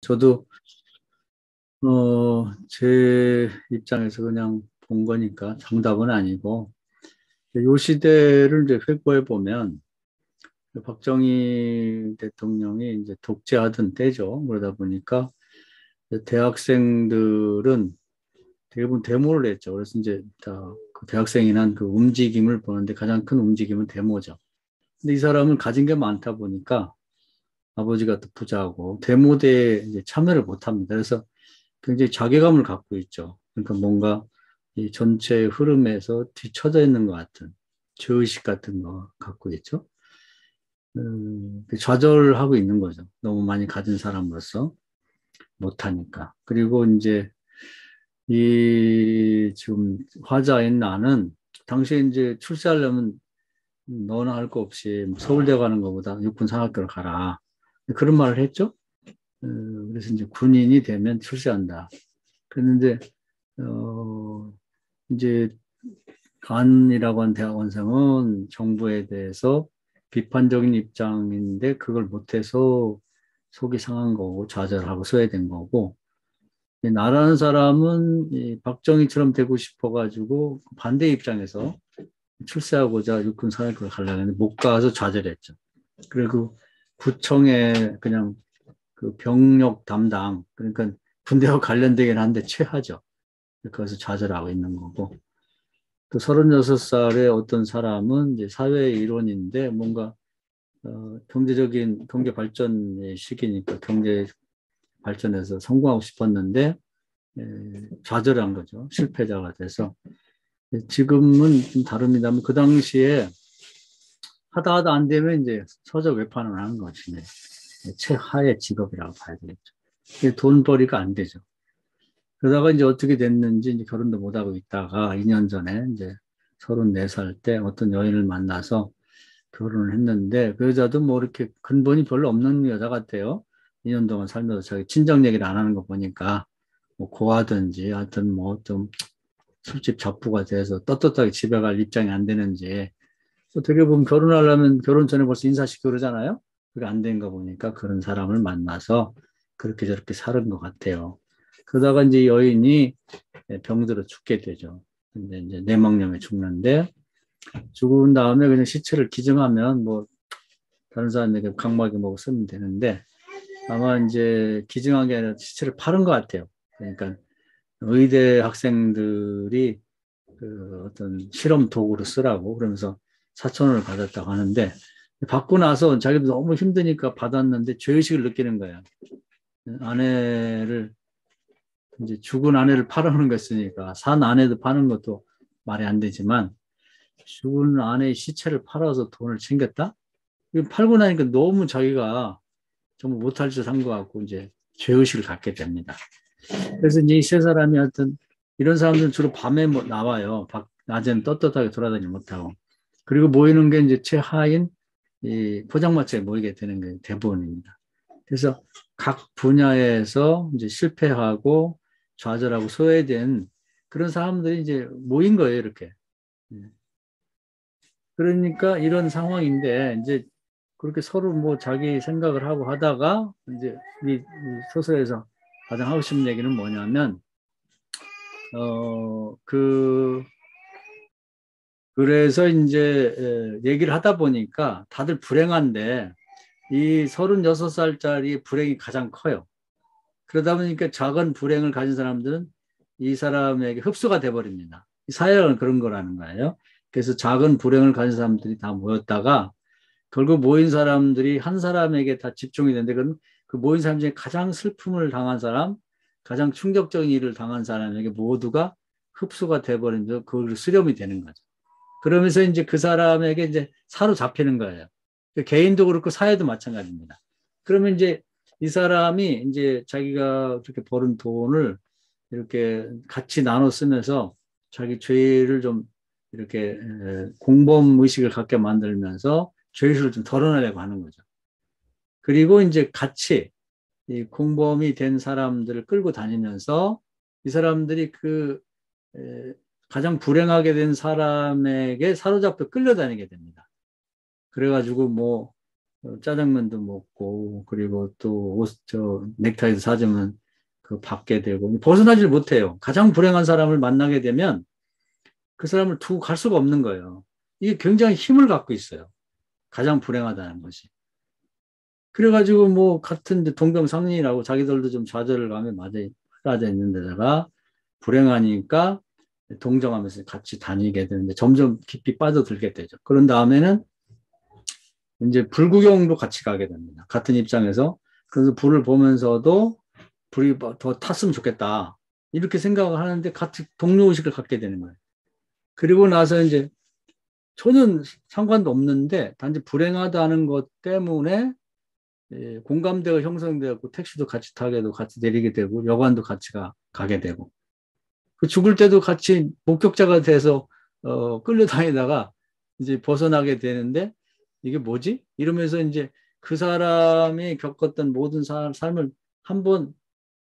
저도 제 입장에서 그냥 본 거니까 정답은 아니고, 요 시대를 이제 회고해 보면 박정희 대통령이 이제 독재하던 때죠. 그러다 보니까 대학생들은 대부분 데모를 했죠. 그래서 이제 다그 대학생이란 그 움직임을 보는데 가장 큰 움직임은 데모죠. 근데 이 사람은 가진 게 많다 보니까 아버지가 또 부자고 데모대에 이제 참여를 못 합니다. 그래서 굉장히 자괴감을 갖고 있죠. 그러니까 뭔가 이 전체 흐름에서 뒤처져 있는 것 같은 죄의식 같은 거 갖고 있죠. 좌절하고 있는 거죠. 너무 많이 가진 사람으로서 못하니까. 그리고 이제 이 지금 화자인 나는 당시에 이제 출세하려면 너나 할 거 없이 서울대 가는 것보다 육군 상학교를 가라. 그런 말을 했죠. 그래서 이제 군인이 되면 출세한다. 그런데 이제 간이라고 한 대학원생은 정부에 대해서 비판적인 입장인데 그걸 못해서 속이 상한 거고 좌절하고 소외된 거고, 나라는 사람은 이 박정희처럼 되고 싶어가지고 반대 입장에서 출세하고자 육군 사관학교를 가려고 했는데 못 가서 좌절했죠. 그리고 구청에 그냥 그 병력 담당, 그러니까 군대와 관련되긴 한데 최하죠. 그래서 좌절하고 있는 거고, 또 36살의 어떤 사람은 이제 사회 일원인데 뭔가 경제적인 경제 발전의 시기니까 경제 발전해서 성공하고 싶었는데 좌절한 거죠. 실패자가 돼서. 지금은 좀 다릅니다만 그 당시에 하다 안 되면 이제 서적 외판을 하는 것이 최하의 직업이라고 봐야 되겠죠. 돈벌이가 안 되죠. 그러다가 이제 어떻게 됐는지 이제 결혼도 못하고 있다가 2년 전에 이제 34살 때 어떤 여인을 만나서 결혼을 했는데 그 여자도 뭐 이렇게 근본이 별로 없는 여자 같아요. 2년 동안 살면서 자기 친정 얘기를 안 하는 거 보니까 뭐 고하든지 하여튼 뭐 좀 술집 잡부가 돼서 떳떳하게 집에 갈 입장이 안 되는지, 어떻게 보면 결혼하려면 결혼 전에 벌써 인사시키고 그러잖아요. 그게 안 된 거 보니까 그런 사람을 만나서 그렇게 저렇게 사는 것 같아요. 그러다가 이제 여인이 병들어 죽게 되죠. 근데 이제 뇌망령에 죽는데 죽은 다음에 그냥 시체를 기증하면 뭐 다른 사람에게 각막에 뭐 쓰면 되는데 아마 이제 기증한 게 아니라 시체를 파는 것 같아요. 그러니까 의대 학생들이 그 어떤 실험 도구로 쓰라고 그러면서 4천 원을 받았다고 하는데 받고 나서 자기도 너무 힘드니까 받았는데 죄의식을 느끼는 거예요. 아내를 이제 죽은 아내를 팔아먹는 거 있으니까 산 아내도 파는 것도 말이 안 되지만 죽은 아내의 시체를 팔아서 돈을 챙겼다? 팔고 나니까 너무 자기가 정말 못할 짓 한 것 같고 이제 죄의식을 갖게 됩니다. 그래서 이제 이 세 사람이 하여튼 이런 사람들은 주로 밤에 뭐 나와요. 낮에는 떳떳하게 돌아다니지 못하고. 그리고 모이는 게 이제 최하인 이 포장마차에 모이게 되는 게 대부분입니다. 그래서 각 분야에서 이제 실패하고 좌절하고 소외된 그런 사람들이 이제 모인 거예요, 이렇게. 그러니까 이런 상황인데 이제 그렇게 서로 뭐 자기 생각을 하고 하다가 이제 이 소설에서 가장 하고 싶은 얘기는 뭐냐면 그래서 이제 얘기를 하다 보니까 다들 불행한데 이 36살짜리 불행이 가장 커요. 그러다 보니까 작은 불행을 가진 사람들은 이 사람에게 흡수가 돼버립니다. 사회는 그런 거라는 거예요. 그래서 작은 불행을 가진 사람들이 다 모였다가 결국 모인 사람들이 한 사람에게 다 집중이 되는데 그 모인 사람 중에 가장 슬픔을 당한 사람, 가장 충격적인 일을 당한 사람에게 모두가 흡수가 돼버리면서 그걸 수렴이 되는 거죠. 그러면서 이제 그 사람에게 이제 사로잡히는 거예요. 개인도 그렇고 사회도 마찬가지입니다. 그러면 이제 이 사람이 이제 자기가 그렇게 벌은 돈을 이렇게 같이 나눠 쓰면서 자기 죄를 좀 이렇게 공범 의식을 갖게 만들면서 죄의식을 좀 덜어내려고 하는 거죠. 그리고 이제 같이 이 공범이 된 사람들을 끌고 다니면서 이 사람들이 그 가장 불행하게 된 사람에게 사로잡혀 끌려다니게 됩니다. 그래가지고 뭐 짜장면도 먹고, 그리고 또 옷, 넥타이도 사주면 그 받게 되고, 벗어나질 못해요. 가장 불행한 사람을 만나게 되면 그 사람을 두고 갈 수가 없는 거예요. 이게 굉장히 힘을 갖고 있어요. 가장 불행하다는 것이. 그래가지고 뭐 같은 동병상련이라고 자기들도 좀 좌절을 가면 맞아 있는 데다가 불행하니까 동정하면서 같이 다니게 되는데 점점 깊이 빠져들게 되죠. 그런 다음에는 이제 불구경도 같이 가게 됩니다. 같은 입장에서. 그래서 불을 보면서도 불이 더 탔으면 좋겠다. 이렇게 생각을 하는데 같이 동료의식을 갖게 되는 거예요. 그리고 나서 이제 저는 상관도 없는데 단지 불행하다는 것 때문에 공감대가 형성되고 택시도 같이 타게 되고 같이 내리게 되고 여관도 같이 가게 되고 그 죽을 때도 같이 목격자가 돼서 끌려다니다가 이제 벗어나게 되는데 이게 뭐지? 이러면서 이제 그 사람이 겪었던 모든 삶을 한번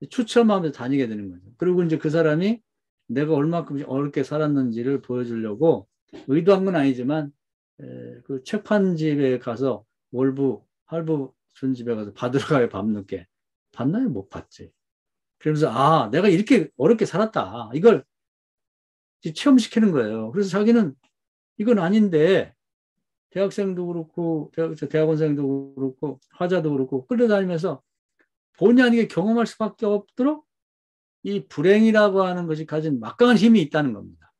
추첨하면서 다니게 되는 거죠. 그리고 이제 그 사람이 내가 얼마큼 어렵게 살았는지를 보여주려고 의도한 건 아니지만 그 책판집에 가서 월부 할부 촌집에 가서 받으러 가요. 밤늦게. 받나요? 못 받지. 그러면서 아 내가 이렇게 어렵게 살았다. 이걸 체험시키는 거예요. 그래서 자기는 이건 아닌데 대학생도 그렇고 대학원생도 그렇고 화자도 그렇고 끌려다니면서 본의 아니게 경험할 수밖에 없도록 이 불행이라고 하는 것이 가진 막강한 힘이 있다는 겁니다.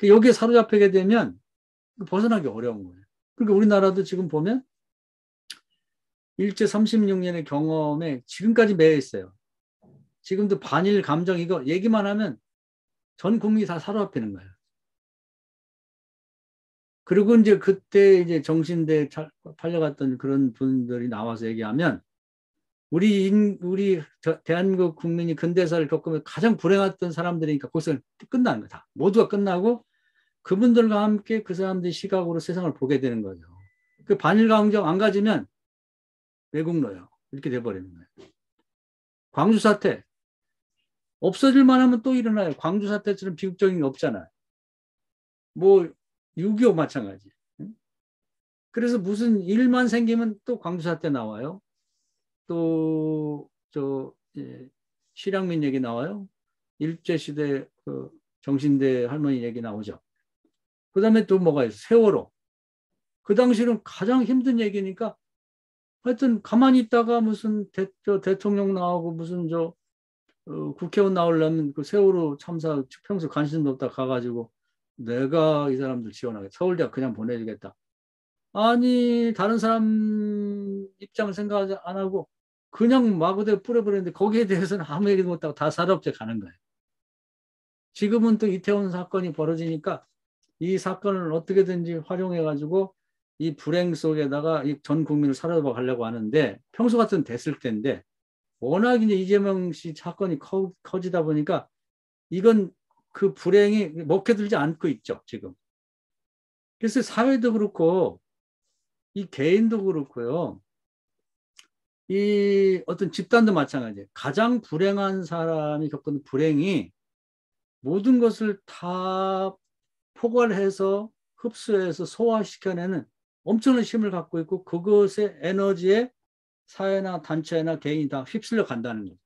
여기에 사로잡히게 되면 벗어나기 어려운 거예요. 그러니까 우리나라도 지금 보면 일제 36년의 경험에 지금까지 매여 있어요. 지금도 반일 감정 이거 얘기만 하면 전 국민이 다 사로잡히는 거예요. 그리고 이제 그때 이제 정신대 팔려갔던 그런 분들이 나와서 얘기하면 우리 대한민국 국민이 근대사를 겪으면 가장 불행했던 사람들이니까 거기서 끝나는 거다. 모두가 끝나고 그분들과 함께 그 사람들의 시각으로 세상을 보게 되는 거죠. 그 반일 감정 안 가지면 외국노예요. 이렇게 돼버리는 거예요. 광주 사태 없어질 만하면 또 일어나요. 광주 사태처럼 비극적인 게 없잖아요. 뭐 6.25 마찬가지. 그래서 무슨 일만 생기면 또 광주 사태 나와요. 또 실향민 얘기 나와요. 일제시대 그 정신대 할머니 얘기 나오죠. 그 다음에 또 뭐가 있어요? 세월호. 그 당시는 가장 힘든 얘기니까 하여튼 가만히 있다가 무슨 대통령 나오고 무슨 국회의원 나오려면 그 세월호 참사 평소 관심도 없다 가가지고 내가 이 사람들 지원하겠다. 서울대학 그냥 보내주겠다. 아니 다른 사람 입장을 생각 안 하고 그냥 마구대로 뿌려버렸는데 거기에 대해서는 아무 얘기도 못하고 다 사법제 가는 거예요. 지금은 또 이태원 사건이 벌어지니까 이 사건을 어떻게든지 활용해가지고 이 불행 속에다가 전 국민을 사로잡아 가려고 하는데 평소 같으면 됐을 텐데 워낙 이제 이재명 씨 사건이 커지다 보니까 이건 그 불행이 먹혀들지 않고 있죠, 지금. 그래서 사회도 그렇고 이 개인도 그렇고요. 이 어떤 집단도 마찬가지예요. 가장 불행한 사람이 겪는 불행이 모든 것을 다 포괄해서 흡수해서 소화시켜내는 엄청난 힘을 갖고 있고 그것의 에너지에 사회나 단체나 개인이 다 휩쓸려 간다는 거죠.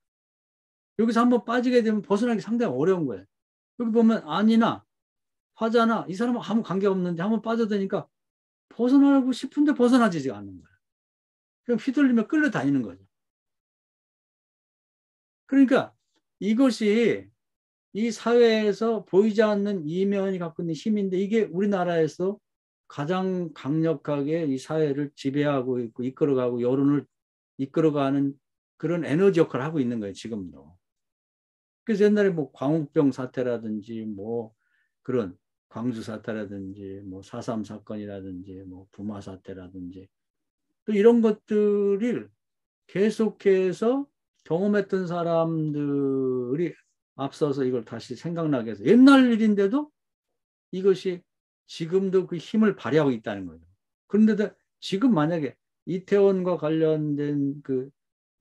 여기서 한번 빠지게 되면 벗어나기 상당히 어려운 거예요. 여기 보면 안이나 화자나 이 사람은 아무 관계가 없는데 한번 빠져드니까 벗어나고 싶은데 벗어나지가 않는 거예요. 그럼 휘둘리며 끌려다니는 거죠. 그러니까 이것이 이 사회에서 보이지 않는 이면이 갖고 있는 힘인데 이게 우리나라에서 가장 강력하게 이 사회를 지배하고 있고 이끌어가고 여론을 이끌어가는 그런 에너지 역할을 하고 있는 거예요, 지금도. 그래서 옛날에 뭐 광우병 사태라든지 뭐 그런 광주 사태라든지 뭐 4.3 사건이라든지 뭐 부마 사태라든지 또 이런 것들을 계속해서 경험했던 사람들이 앞서서 이걸 다시 생각나게 해서 옛날 일인데도 이것이 지금도 그 힘을 발휘하고 있다는 거죠. 그런데도 지금 만약에 이태원과 관련된 그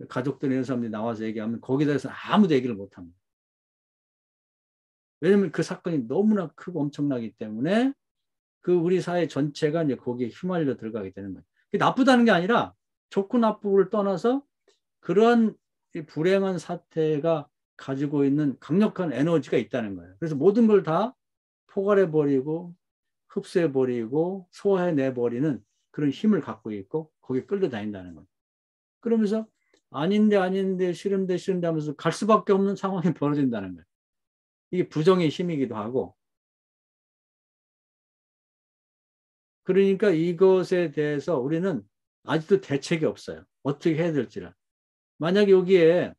가족들 이런 사람들이 나와서 얘기하면 거기에 대해서 아무도 얘기를 못합니다. 왜냐하면 그 사건이 너무나 크고 엄청나기 때문에 그 우리 사회 전체가 이제 거기에 휘말려 들어가게 되는 거예요. 그게 나쁘다는 게 아니라 좋고 나쁘고를 떠나서 그러한 이 불행한 사태가 가지고 있는 강력한 에너지가 있다는 거예요. 그래서 모든 걸 다 포괄해버리고 흡수해버리고 소화해내버리는 그런 힘을 갖고 있고 거기에 끌려다닌다는 거예요. 그러면서 아닌데 아닌데 싫은데 싫은데 하면서 갈 수밖에 없는 상황이 벌어진다는 거예요. 이게 부정의 힘이기도 하고 그러니까 이것에 대해서 우리는 아직도 대책이 없어요. 어떻게 해야 될지를. 만약에 여기에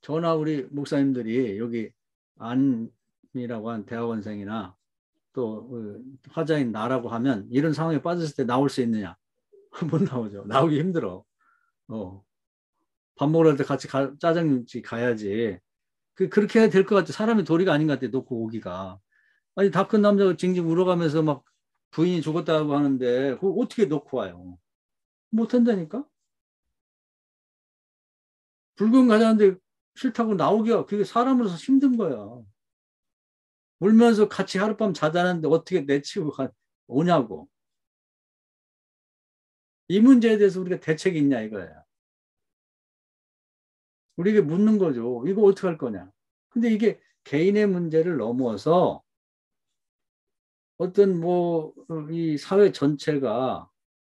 저나 우리 목사님들이 여기 안이라고 한 대학원생이나 또 화자인 나라고 하면 이런 상황에 빠졌을 때 나올 수 있느냐? 못 나오죠. 나오기 힘들어. 밥 먹으러 때 같이 짜장면집 가야지. 그렇게 해야 될 것 같아. 사람이 도리가 아닌 것 같아. 놓고 오기가. 아니 다 큰 남자가 징징 울어가면서 막 부인이 죽었다고 하는데 그걸 어떻게 놓고 와요? 못한다니까? 불금 가자는데 싫다고 나오기가 그게 사람으로서 힘든 거야. 울면서 같이 하룻밤 자자는데 어떻게 내치고 오냐고. 이 문제에 대해서 우리가 대책이 있냐 이거야. 우리에게 묻는 거죠. 이거 어떻게 할 거냐. 근데 이게 개인의 문제를 넘어서 어떤 이 사회 전체가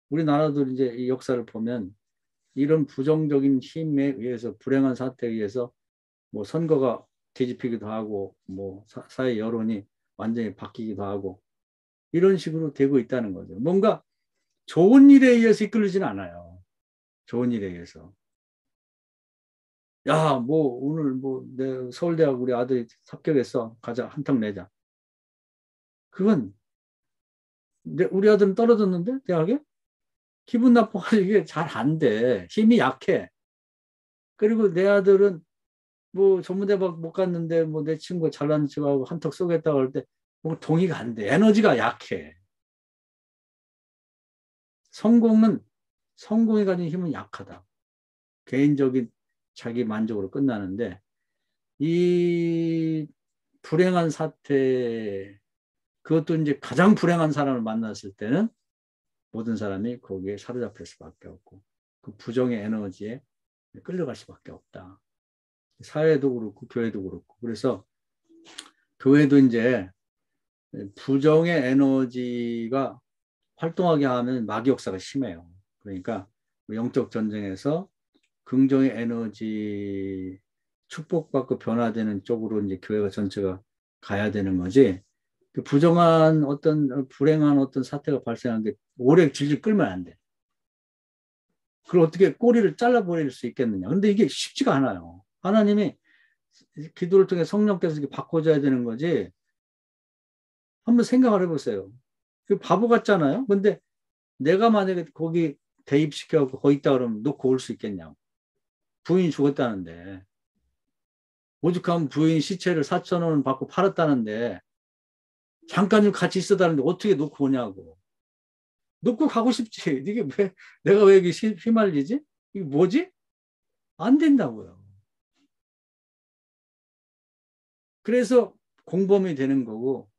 우리나라도 이제 이 역사를 보면 이런 부정적인 힘에 의해서 불행한 사태에 의해서 선거가 뒤집히기도 하고 사회 여론이 완전히 바뀌기도 하고 이런 식으로 되고 있다는 거죠. 뭔가 좋은 일에 의해서 이끌리지는 않아요. 좋은 일에 의해서. 야, 오늘 내 서울대학 우리 아들이 합격했어. 가자, 한턱 내자. 그건 우리 아들은 떨어졌는데 대학에 기분 나빠가지고 이게 잘 안 돼. 힘이 약해. 그리고 내 아들은 전문대학 못 갔는데 내 친구 잘나는 척하고 한턱 쏘겠다고 할 때 동의가 안 돼. 에너지가 약해. 성공이 가진 힘은 약하다. 개인적인 자기 만족으로 끝나는데 이 불행한 사태 그것도 이제 가장 불행한 사람을 만났을 때는 모든 사람이 거기에 사로잡힐 수밖에 없고 그 부정의 에너지에 끌려갈 수밖에 없다. 사회도 그렇고 교회도 그렇고 그래서 교회도 이제 부정의 에너지가 활동하게 하면 마귀역사가 심해요. 그러니까 영적 전쟁에서 긍정의 에너지 축복받고 변화되는 쪽으로 이제 교회가 전체가 가야 되는 거지. 그 부정한 불행한 어떤 사태가 발생한 게 오래 질질 끌면 안 돼. 그걸 어떻게 꼬리를 잘라버릴 수 있겠느냐. 근데 이게 쉽지가 않아요. 하나님이 기도를 통해 성령께서 이렇게 바꿔줘야 되는 거지. 한번 생각을 해보세요. 그 바보 같잖아요. 근데 내가 만약에 거기 대입시켜갖고 거기 있다 그러면 놓고 올 수 있겠냐고. 부인이 죽었다는데. 오죽하면 부인 시체를 4,000원 받고 팔았다는데 잠깐 좀 같이 있어다는데 어떻게 놓고 오냐고. 놓고 가고 싶지. 이게 내가 왜 여기 휘말리지? 이게 뭐지? 안 된다고요. 그래서 공범이 되는 거고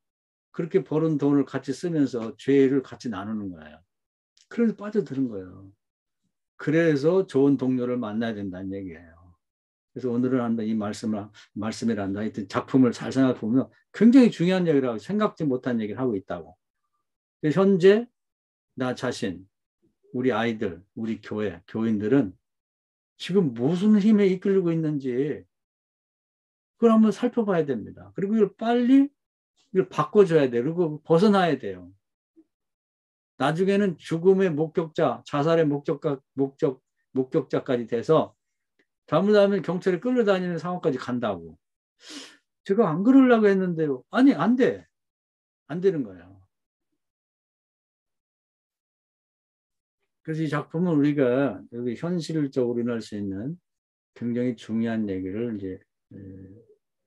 그렇게 벌은 돈을 같이 쓰면서 죄를 같이 나누는 거예요. 그래서 빠져드는 거예요. 그래서 좋은 동료를 만나야 된다는 얘기예요. 그래서 오늘은 한다 이 말씀이란다. 하여튼 작품을 잘 생각해 보면 굉장히 중요한 얘기라고 생각지 못한 얘기를 하고 있다고. 현재 나 자신, 우리 아이들, 우리 교인들은 지금 무슨 힘에 이끌리고 있는지 그걸 한번 살펴봐야 됩니다. 그리고 이걸 바꿔줘야 돼요. 그리고 벗어나야 돼요. 나중에는 죽음의 목격자, 자살의 목격자까지 돼서 잘못하면 경찰에 끌려다니는 상황까지 간다고. 제가 안 그러려고 했는데요. 아니, 안 돼. 안 되는 거예요. 그래서 이 작품은 우리가 여기 현실적으로 일어날 수 있는 굉장히 중요한 얘기를 이제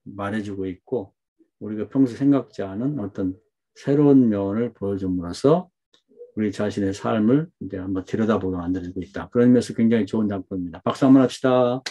말해주고 있고, 우리가 평소 생각지 않은 어떤 새로운 면을 보여줌으로써 우리 자신의 삶을 이제 한번 들여다보게 만들어주고 있다. 그런 면에서 굉장히 좋은 작품입니다. 박수 한번 합시다.